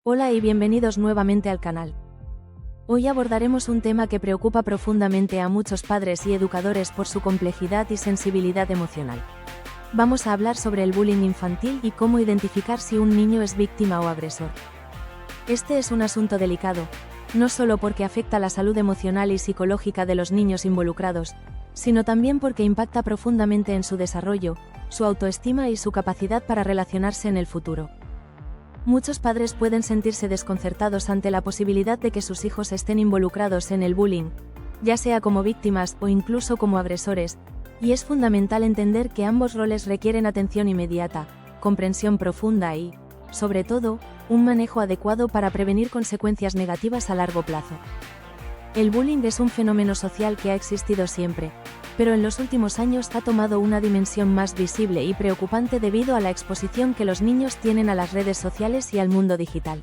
Hola y bienvenidos nuevamente al canal. Hoy abordaremos un tema que preocupa profundamente a muchos padres y educadores por su complejidad y sensibilidad emocional. Vamos a hablar sobre el bullying infantil y cómo identificar si un niño es víctima o agresor. Este es un asunto delicado, no solo porque afecta la salud emocional y psicológica de los niños involucrados, sino también porque impacta profundamente en su desarrollo, su autoestima y su capacidad para relacionarse en el futuro. Muchos padres pueden sentirse desconcertados ante la posibilidad de que sus hijos estén involucrados en el bullying, ya sea como víctimas o incluso como agresores, y es fundamental entender que ambos roles requieren atención inmediata, comprensión profunda y, sobre todo, un manejo adecuado para prevenir consecuencias negativas a largo plazo. El bullying es un fenómeno social que ha existido siempre, pero en los últimos años ha tomado una dimensión más visible y preocupante debido a la exposición que los niños tienen a las redes sociales y al mundo digital.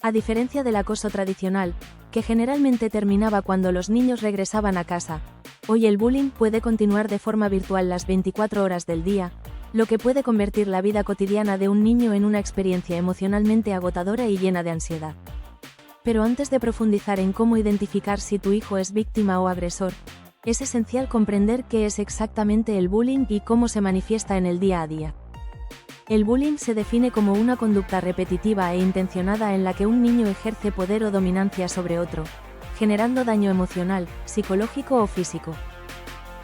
A diferencia del acoso tradicional, que generalmente terminaba cuando los niños regresaban a casa, hoy el bullying puede continuar de forma virtual las 24 horas del día, lo que puede convertir la vida cotidiana de un niño en una experiencia emocionalmente agotadora y llena de ansiedad. Pero antes de profundizar en cómo identificar si tu hijo es víctima o agresor, es esencial comprender qué es exactamente el bullying y cómo se manifiesta en el día a día. El bullying se define como una conducta repetitiva e intencionada en la que un niño ejerce poder o dominancia sobre otro, generando daño emocional, psicológico o físico.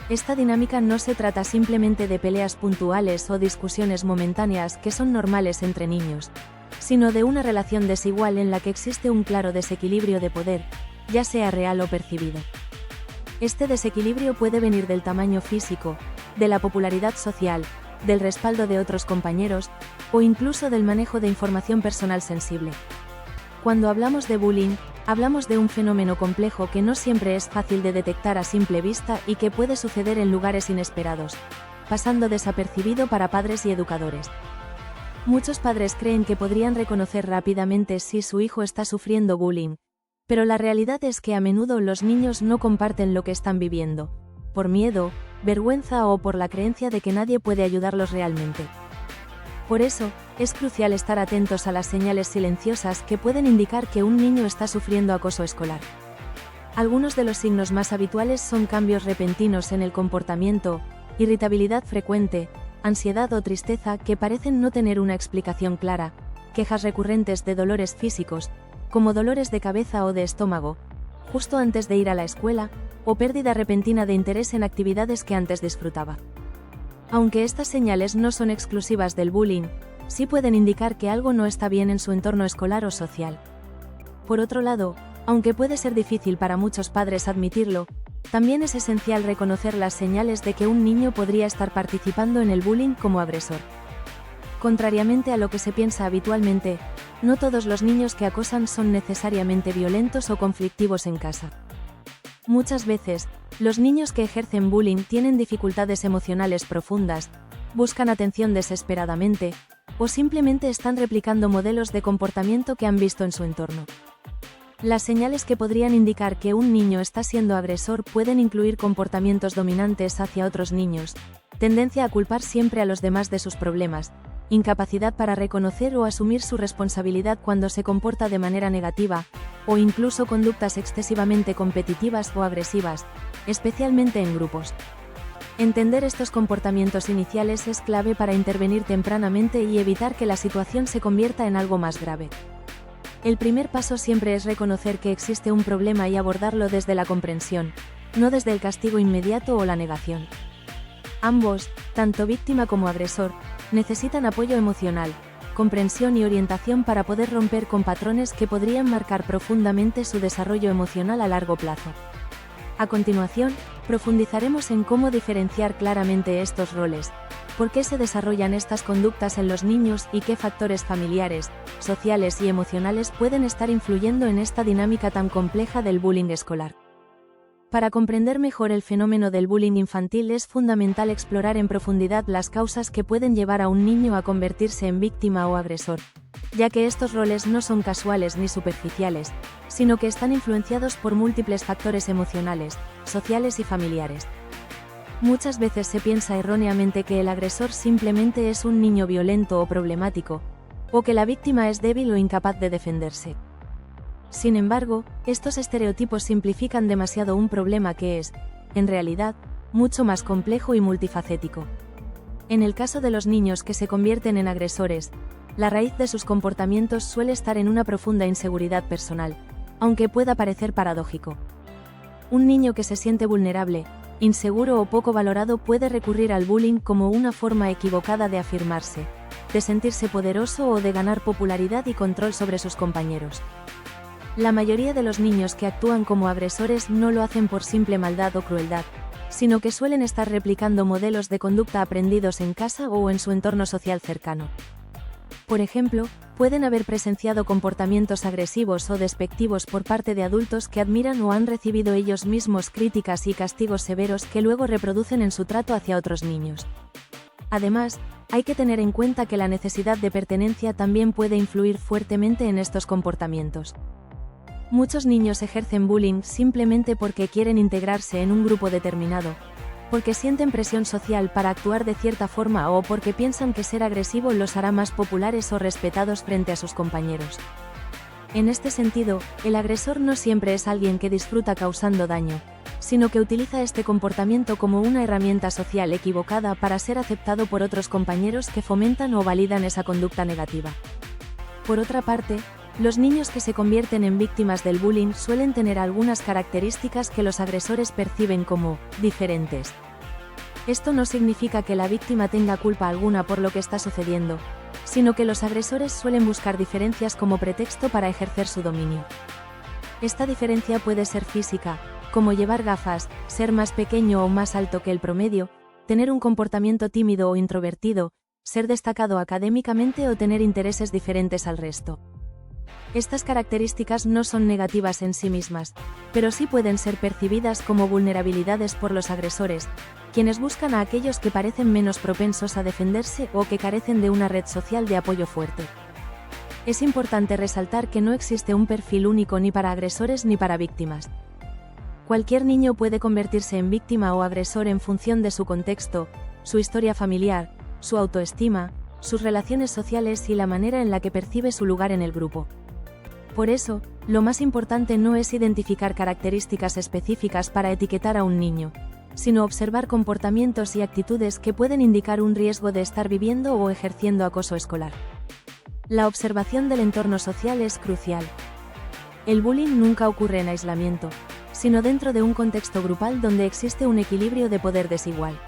Esta dinámica no se trata simplemente de peleas puntuales o discusiones momentáneas que son normales entre niños, sino de una relación desigual en la que existe un claro desequilibrio de poder, ya sea real o percibido. Este desequilibrio puede venir del tamaño físico, de la popularidad social, del respaldo de otros compañeros, o incluso del manejo de información personal sensible. Cuando hablamos de bullying, hablamos de un fenómeno complejo que no siempre es fácil de detectar a simple vista y que puede suceder en lugares inesperados, pasando desapercibido para padres y educadores. Muchos padres creen que podrían reconocer rápidamente si su hijo está sufriendo bullying, pero la realidad es que a menudo los niños no comparten lo que están viviendo, por miedo, vergüenza o por la creencia de que nadie puede ayudarlos realmente. Por eso, es crucial estar atentos a las señales silenciosas que pueden indicar que un niño está sufriendo acoso escolar. Algunos de los signos más habituales son cambios repentinos en el comportamiento, irritabilidad frecuente, ansiedad o tristeza que parecen no tener una explicación clara, quejas recurrentes de dolores físicos, como dolores de cabeza o de estómago, justo antes de ir a la escuela, o pérdida repentina de interés en actividades que antes disfrutaba. Aunque estas señales no son exclusivas del bullying, sí pueden indicar que algo no está bien en su entorno escolar o social. Por otro lado, aunque puede ser difícil para muchos padres admitirlo, también es esencial reconocer las señales de que un niño podría estar participando en el bullying como agresor. Contrariamente a lo que se piensa habitualmente, no todos los niños que acosan son necesariamente violentos o conflictivos en casa. Muchas veces, los niños que ejercen bullying tienen dificultades emocionales profundas, buscan atención desesperadamente, o simplemente están replicando modelos de comportamiento que han visto en su entorno. Las señales que podrían indicar que un niño está siendo agresor pueden incluir comportamientos dominantes hacia otros niños, tendencia a culpar siempre a los demás de sus problemas, incapacidad para reconocer o asumir su responsabilidad cuando se comporta de manera negativa, o incluso conductas excesivamente competitivas o agresivas, especialmente en grupos. Entender estos comportamientos iniciales es clave para intervenir tempranamente y evitar que la situación se convierta en algo más grave. El primer paso siempre es reconocer que existe un problema y abordarlo desde la comprensión, no desde el castigo inmediato o la negación. Ambos, tanto víctima como agresor, necesitan apoyo emocional, comprensión y orientación para poder romper con patrones que podrían marcar profundamente su desarrollo emocional a largo plazo. A continuación, profundizaremos en cómo diferenciar claramente estos roles, por qué se desarrollan estas conductas en los niños y qué factores familiares, sociales y emocionales pueden estar influyendo en esta dinámica tan compleja del bullying escolar. Para comprender mejor el fenómeno del bullying infantil es fundamental explorar en profundidad las causas que pueden llevar a un niño a convertirse en víctima o agresor, ya que estos roles no son casuales ni superficiales, sino que están influenciados por múltiples factores emocionales, sociales y familiares. Muchas veces se piensa erróneamente que el agresor simplemente es un niño violento o problemático, o que la víctima es débil o incapaz de defenderse. Sin embargo, estos estereotipos simplifican demasiado un problema que es, en realidad, mucho más complejo y multifacético. En el caso de los niños que se convierten en agresores, la raíz de sus comportamientos suele estar en una profunda inseguridad personal, aunque pueda parecer paradójico. Un niño que se siente vulnerable, inseguro o poco valorado puede recurrir al bullying como una forma equivocada de afirmarse, de sentirse poderoso o de ganar popularidad y control sobre sus compañeros. La mayoría de los niños que actúan como agresores no lo hacen por simple maldad o crueldad, sino que suelen estar replicando modelos de conducta aprendidos en casa o en su entorno social cercano. Por ejemplo, pueden haber presenciado comportamientos agresivos o despectivos por parte de adultos que admiran o han recibido ellos mismos críticas y castigos severos que luego reproducen en su trato hacia otros niños. Además, hay que tener en cuenta que la necesidad de pertenencia también puede influir fuertemente en estos comportamientos. Muchos niños ejercen bullying simplemente porque quieren integrarse en un grupo determinado, porque sienten presión social para actuar de cierta forma o porque piensan que ser agresivo los hará más populares o respetados frente a sus compañeros. En este sentido, el agresor no siempre es alguien que disfruta causando daño, sino que utiliza este comportamiento como una herramienta social equivocada para ser aceptado por otros compañeros que fomentan o validan esa conducta negativa. Por otra parte, los niños que se convierten en víctimas del bullying suelen tener algunas características que los agresores perciben como diferentes. Esto no significa que la víctima tenga culpa alguna por lo que está sucediendo, sino que los agresores suelen buscar diferencias como pretexto para ejercer su dominio. Esta diferencia puede ser física, como llevar gafas, ser más pequeño o más alto que el promedio, tener un comportamiento tímido o introvertido, ser destacado académicamente o tener intereses diferentes al resto. Estas características no son negativas en sí mismas, pero sí pueden ser percibidas como vulnerabilidades por los agresores, quienes buscan a aquellos que parecen menos propensos a defenderse o que carecen de una red social de apoyo fuerte. Es importante resaltar que no existe un perfil único ni para agresores ni para víctimas. Cualquier niño puede convertirse en víctima o agresor en función de su contexto, su historia familiar, su autoestima, sus relaciones sociales y la manera en la que percibe su lugar en el grupo. Por eso, lo más importante no es identificar características específicas para etiquetar a un niño, sino observar comportamientos y actitudes que pueden indicar un riesgo de estar viviendo o ejerciendo acoso escolar. La observación del entorno social es crucial. El bullying nunca ocurre en aislamiento, sino dentro de un contexto grupal donde existe un equilibrio de poder desigual.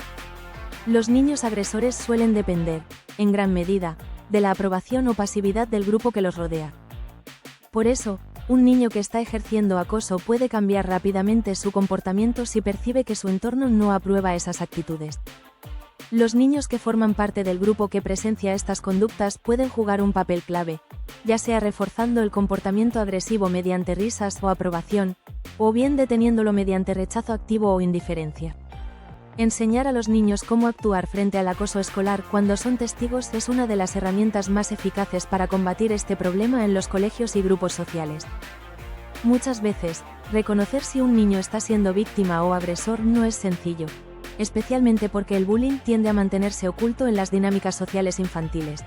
Los niños agresores suelen depender, en gran medida, de la aprobación o pasividad del grupo que los rodea. Por eso, un niño que está ejerciendo acoso puede cambiar rápidamente su comportamiento si percibe que su entorno no aprueba esas actitudes. Los niños que forman parte del grupo que presencia estas conductas pueden jugar un papel clave, ya sea reforzando el comportamiento agresivo mediante risas o aprobación, o bien deteniéndolo mediante rechazo activo o indiferencia. Enseñar a los niños cómo actuar frente al acoso escolar cuando son testigos es una de las herramientas más eficaces para combatir este problema en los colegios y grupos sociales. Muchas veces, reconocer si un niño está siendo víctima o agresor no es sencillo, especialmente porque el bullying tiende a mantenerse oculto en las dinámicas sociales infantiles.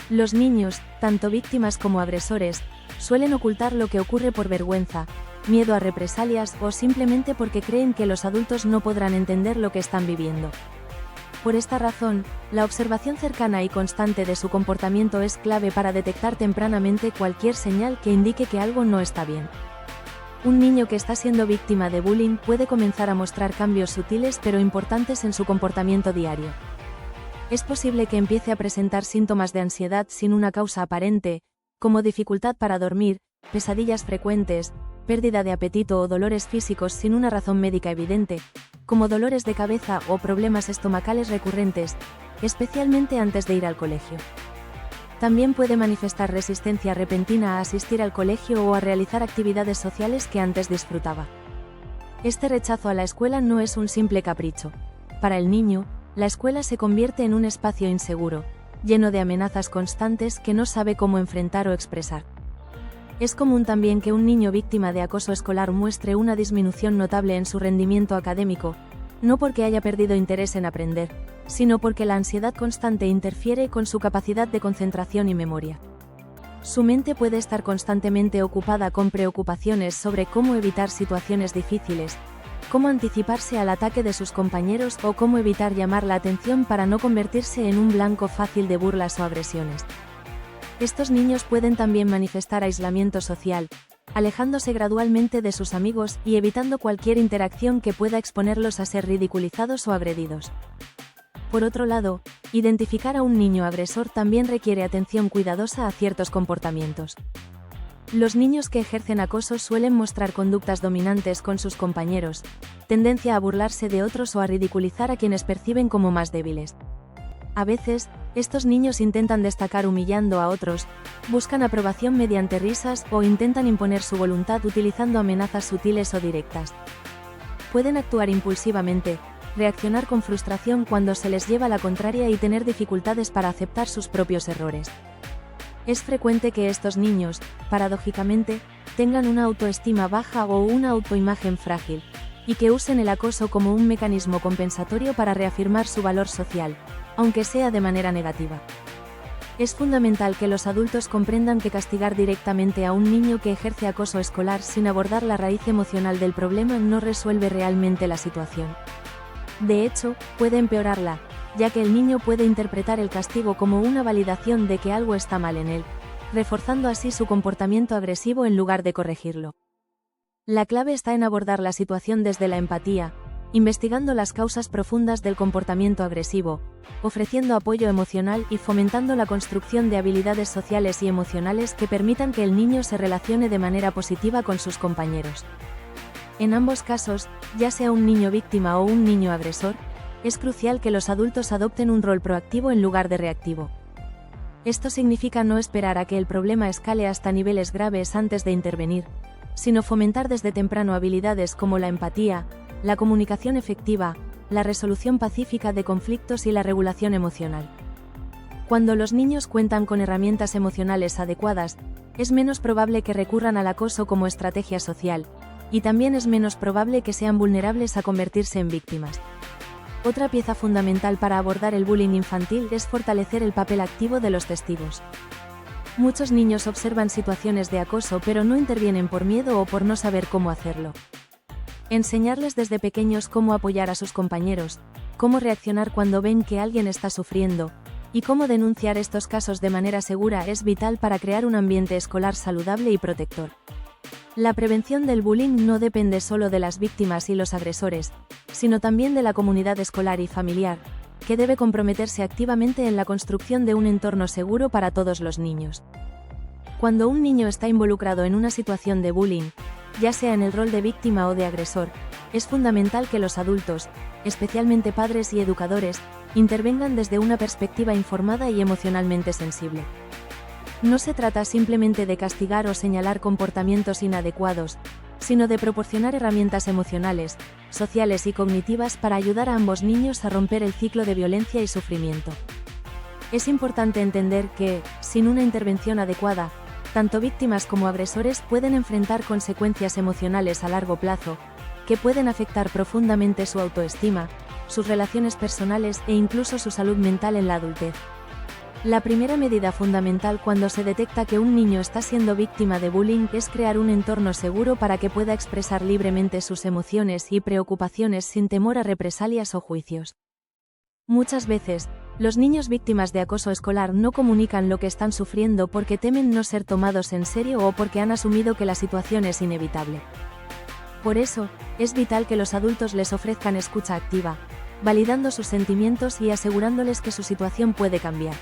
Los niños, tanto víctimas como agresores, suelen ocultar lo que ocurre por vergüenza, miedo a represalias o simplemente porque creen que los adultos no podrán entender lo que están viviendo. Por esta razón, la observación cercana y constante de su comportamiento es clave para detectar tempranamente cualquier señal que indique que algo no está bien. Un niño que está siendo víctima de bullying puede comenzar a mostrar cambios sutiles pero importantes en su comportamiento diario. Es posible que empiece a presentar síntomas de ansiedad sin una causa aparente, como dificultad para dormir, pesadillas frecuentes, pérdida de apetito o dolores físicos sin una razón médica evidente, como dolores de cabeza o problemas estomacales recurrentes, especialmente antes de ir al colegio. También puede manifestar resistencia repentina a asistir al colegio o a realizar actividades sociales que antes disfrutaba. Este rechazo a la escuela no es un simple capricho. Para el niño, la escuela se convierte en un espacio inseguro, lleno de amenazas constantes que no sabe cómo enfrentar o expresar. Es común también que un niño víctima de acoso escolar muestre una disminución notable en su rendimiento académico, no porque haya perdido interés en aprender, sino porque la ansiedad constante interfiere con su capacidad de concentración y memoria. Su mente puede estar constantemente ocupada con preocupaciones sobre cómo evitar situaciones difíciles, cómo anticiparse al ataque de sus compañeros o cómo evitar llamar la atención para no convertirse en un blanco fácil de burlas o agresiones. Estos niños pueden también manifestar aislamiento social, alejándose gradualmente de sus amigos y evitando cualquier interacción que pueda exponerlos a ser ridiculizados o agredidos. Por otro lado, identificar a un niño agresor también requiere atención cuidadosa a ciertos comportamientos. Los niños que ejercen acoso suelen mostrar conductas dominantes con sus compañeros, tendencia a burlarse de otros o a ridiculizar a quienes perciben como más débiles. A veces, estos niños intentan destacar humillando a otros, buscan aprobación mediante risas o intentan imponer su voluntad utilizando amenazas sutiles o directas. Pueden actuar impulsivamente, reaccionar con frustración cuando se les lleva la contraria y tener dificultades para aceptar sus propios errores. Es frecuente que estos niños, paradójicamente, tengan una autoestima baja o una autoimagen frágil, y que usen el acoso como un mecanismo compensatorio para reafirmar su valor social, aunque sea de manera negativa. Es fundamental que los adultos comprendan que castigar directamente a un niño que ejerce acoso escolar sin abordar la raíz emocional del problema no resuelve realmente la situación. De hecho, puede empeorarla, ya que el niño puede interpretar el castigo como una validación de que algo está mal en él, reforzando así su comportamiento agresivo en lugar de corregirlo. La clave está en abordar la situación desde la empatía, investigando las causas profundas del comportamiento agresivo, ofreciendo apoyo emocional y fomentando la construcción de habilidades sociales y emocionales que permitan que el niño se relacione de manera positiva con sus compañeros. En ambos casos, ya sea un niño víctima o un niño agresor, es crucial que los adultos adopten un rol proactivo en lugar de reactivo. Esto significa no esperar a que el problema escale hasta niveles graves antes de intervenir, sino fomentar desde temprano habilidades como la empatía, la comunicación efectiva, la resolución pacífica de conflictos y la regulación emocional. Cuando los niños cuentan con herramientas emocionales adecuadas, es menos probable que recurran al acoso como estrategia social, y también es menos probable que sean vulnerables a convertirse en víctimas. Otra pieza fundamental para abordar el bullying infantil es fortalecer el papel activo de los testigos. Muchos niños observan situaciones de acoso pero no intervienen por miedo o por no saber cómo hacerlo. Enseñarles desde pequeños cómo apoyar a sus compañeros, cómo reaccionar cuando ven que alguien está sufriendo, y cómo denunciar estos casos de manera segura es vital para crear un ambiente escolar saludable y protector. La prevención del bullying no depende solo de las víctimas y los agresores, sino también de la comunidad escolar y familiar, que debe comprometerse activamente en la construcción de un entorno seguro para todos los niños. Cuando un niño está involucrado en una situación de bullying, ya sea en el rol de víctima o de agresor, es fundamental que los adultos, especialmente padres y educadores, intervengan desde una perspectiva informada y emocionalmente sensible. No se trata simplemente de castigar o señalar comportamientos inadecuados, sino de proporcionar herramientas emocionales, sociales y cognitivas para ayudar a ambos niños a romper el ciclo de violencia y sufrimiento. Es importante entender que, sin una intervención adecuada, tanto víctimas como agresores pueden enfrentar consecuencias emocionales a largo plazo, que pueden afectar profundamente su autoestima, sus relaciones personales e incluso su salud mental en la adultez. La primera medida fundamental cuando se detecta que un niño está siendo víctima de bullying es crear un entorno seguro para que pueda expresar libremente sus emociones y preocupaciones sin temor a represalias o juicios. Muchas veces, los niños víctimas de acoso escolar no comunican lo que están sufriendo porque temen no ser tomados en serio o porque han asumido que la situación es inevitable. Por eso, es vital que los adultos les ofrezcan escucha activa, validando sus sentimientos y asegurándoles que su situación puede cambiar.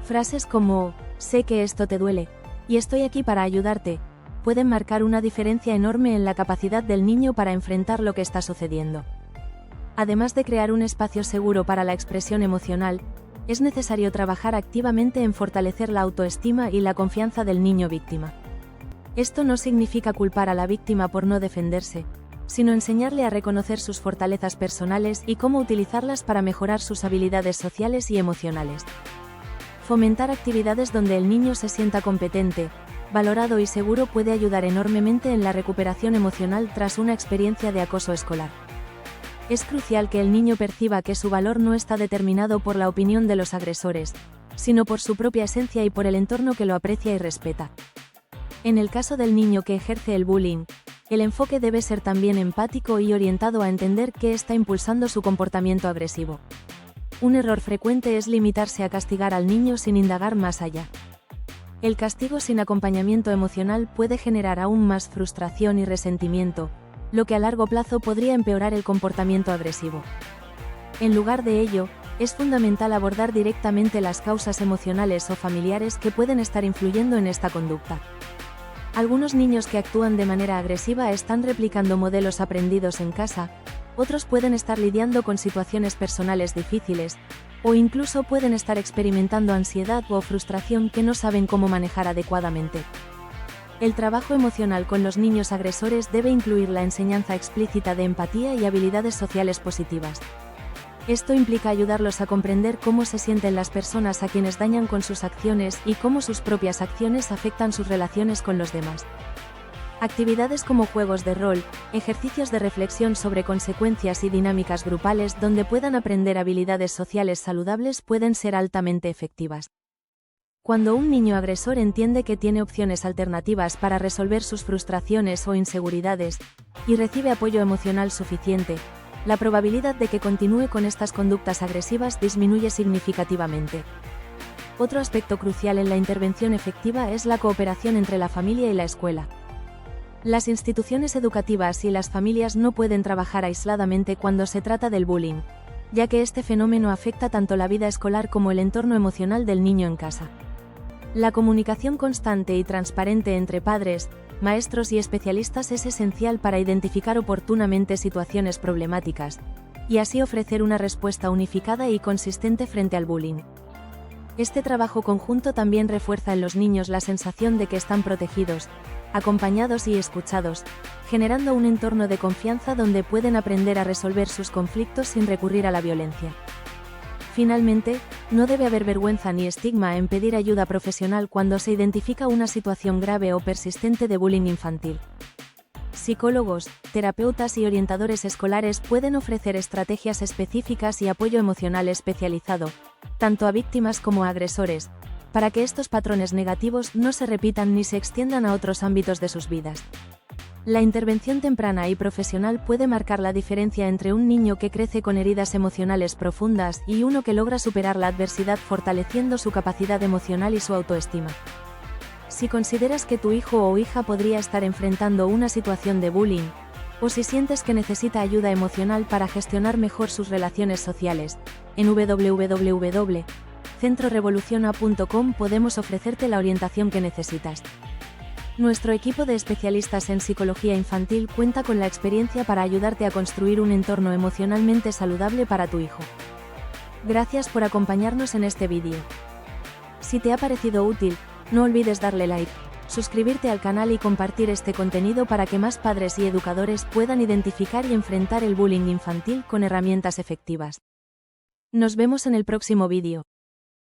Frases como, sé que esto te duele, y estoy aquí para ayudarte, pueden marcar una diferencia enorme en la capacidad del niño para enfrentar lo que está sucediendo. Además de crear un espacio seguro para la expresión emocional, es necesario trabajar activamente en fortalecer la autoestima y la confianza del niño víctima. Esto no significa culpar a la víctima por no defenderse, sino enseñarle a reconocer sus fortalezas personales y cómo utilizarlas para mejorar sus habilidades sociales y emocionales. Fomentar actividades donde el niño se sienta competente, valorado y seguro puede ayudar enormemente en la recuperación emocional tras una experiencia de acoso escolar. Es crucial que el niño perciba que su valor no está determinado por la opinión de los agresores, sino por su propia esencia y por el entorno que lo aprecia y respeta. En el caso del niño que ejerce el bullying, el enfoque debe ser también empático y orientado a entender qué está impulsando su comportamiento agresivo. Un error frecuente es limitarse a castigar al niño sin indagar más allá. El castigo sin acompañamiento emocional puede generar aún más frustración y resentimiento, lo que a largo plazo podría empeorar el comportamiento agresivo. En lugar de ello, es fundamental abordar directamente las causas emocionales o familiares que pueden estar influyendo en esta conducta. Algunos niños que actúan de manera agresiva están replicando modelos aprendidos en casa, otros pueden estar lidiando con situaciones personales difíciles, o incluso pueden estar experimentando ansiedad o frustración que no saben cómo manejar adecuadamente. El trabajo emocional con los niños agresores debe incluir la enseñanza explícita de empatía y habilidades sociales positivas. Esto implica ayudarlos a comprender cómo se sienten las personas a quienes dañan con sus acciones y cómo sus propias acciones afectan sus relaciones con los demás. Actividades como juegos de rol, ejercicios de reflexión sobre consecuencias y dinámicas grupales donde puedan aprender habilidades sociales saludables pueden ser altamente efectivas. Cuando un niño agresor entiende que tiene opciones alternativas para resolver sus frustraciones o inseguridades, y recibe apoyo emocional suficiente, la probabilidad de que continúe con estas conductas agresivas disminuye significativamente. Otro aspecto crucial en la intervención efectiva es la cooperación entre la familia y la escuela. Las instituciones educativas y las familias no pueden trabajar aisladamente cuando se trata del bullying, ya que este fenómeno afecta tanto la vida escolar como el entorno emocional del niño en casa. La comunicación constante y transparente entre padres, maestros y especialistas es esencial para identificar oportunamente situaciones problemáticas, y así ofrecer una respuesta unificada y consistente frente al bullying. Este trabajo conjunto también refuerza en los niños la sensación de que están protegidos, acompañados y escuchados, generando un entorno de confianza donde pueden aprender a resolver sus conflictos sin recurrir a la violencia. Finalmente, no debe haber vergüenza ni estigma en pedir ayuda profesional cuando se identifica una situación grave o persistente de bullying infantil. Psicólogos, terapeutas y orientadores escolares pueden ofrecer estrategias específicas y apoyo emocional especializado, tanto a víctimas como a agresores, para que estos patrones negativos no se repitan ni se extiendan a otros ámbitos de sus vidas. La intervención temprana y profesional puede marcar la diferencia entre un niño que crece con heridas emocionales profundas y uno que logra superar la adversidad fortaleciendo su capacidad emocional y su autoestima. Si consideras que tu hijo o hija podría estar enfrentando una situación de bullying, o si sientes que necesita ayuda emocional para gestionar mejor sus relaciones sociales, en www.centrorevoluciona.com podemos ofrecerte la orientación que necesitas. Nuestro equipo de especialistas en psicología infantil cuenta con la experiencia para ayudarte a construir un entorno emocionalmente saludable para tu hijo. Gracias por acompañarnos en este vídeo. Si te ha parecido útil, no olvides darle like, suscribirte al canal y compartir este contenido para que más padres y educadores puedan identificar y enfrentar el bullying infantil con herramientas efectivas. Nos vemos en el próximo vídeo.